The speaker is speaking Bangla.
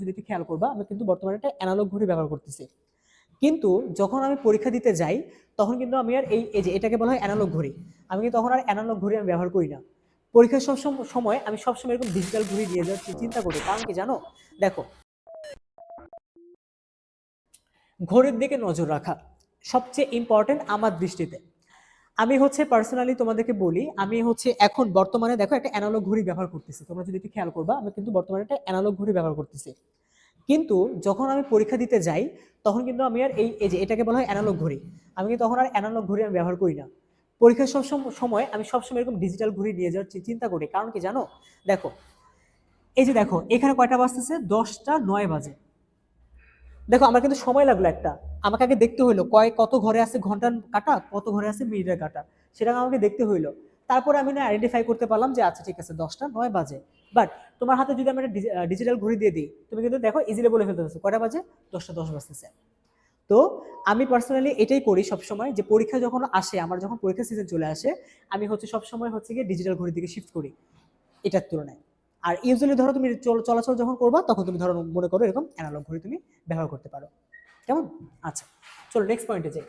যদি একটু খেয়াল করবা, আমি কিন্তু বর্তমানে একটা অ্যানালগ ঘড়ি ব্যবহার করতেছি। কিন্তু যখন আমি পরীক্ষা দিতে যাই, তখন কিন্তু আমি আর এই যে এটাকে বলা হয় অ্যানালগ ঘড়ি। আমি কিন্তু তখন আর অ্যানালগ ঘড়ি আমি ব্যবহার করি না। পরীক্ষার সময় আমি সবসময় এরকম ডিজিটাল ঘড়ি নিয়ে যাওয়ার চিন্তা করি। কারণ কি জানো? দেখো, ঘড়ির দিকে নজর রাখা সবচেয়ে ইম্পর্টেন্ট আমার দৃষ্টিতে। আমি পার্সোনালি তোমাদেরকে বলি, আমি এখন বর্তমানে দেখো একটা অ্যানালগ ঘড়ি ব্যবহার করতেছি। তোমরা যদি একটু খেয়াল করবা, আমি কিন্তু বর্তমানে একটা অ্যানালগ ঘড়ি ব্যবহার করতেছি। কিন্তু যখন আমি পরীক্ষা দিতে যাই, তখন কিন্তু আমি আর এই যে এটাকে বলা হয় অ্যানালগ ঘড়ি। আমি কিন্তু তখন আর অ্যানালগ ঘড়ি আমি ব্যবহার করি না। পরীক্ষার সময় আমি সবসময় এরকম ডিজিটাল ঘড়ি নিয়ে যাওয়ার চিন্তা করি। কারণ কি জানো? দেখো, এই যে দেখো এখানে কয়টা বাজতেছে, 10টা 9 বাজে। দেখো আমার কিন্তু সময় লাগলো একটা, আমাকে আগে দেখতে হইলো কত ঘরে আছে ঘন্টার কাটা, কত ঘরে আছে মিনিটের কাটা, সেটা আমাকে দেখতে হইলো। তারপরে আমি না আইডেন্টিফাই করতে পারলাম যে আচ্ছা ঠিক আছে 10টা 9 বাজে। বাট তোমার হাতে যদি আমি একটা ডিজিটাল ঘড়ি দিয়ে দিই, তুমি কিন্তু দেখো ইজিলি বলে ফেলতে পারছো কয়টা বাজে, 10টা 10 বাজতেছে। তো আমি পার্সোনালি এটাই করি সবসময়, যে পরীক্ষা যখন আসে, আমার যখন পরীক্ষা সিজন চলে আসে, আমি সবসময় গিয়ে ডিজিটাল ঘড়ির দিকে শিফট করি এটার তুলনায়। আর ইউজুয়ালি ধরো তুমি চলাচল যখন করবা, তখন তুমি ধরো মনে করো এরকম অ্যানালগ ঘড়ি তুমি ব্যবহার করতে পারো। কেমন? আচ্ছা, চলো নেক্সট পয়েন্টে যাই।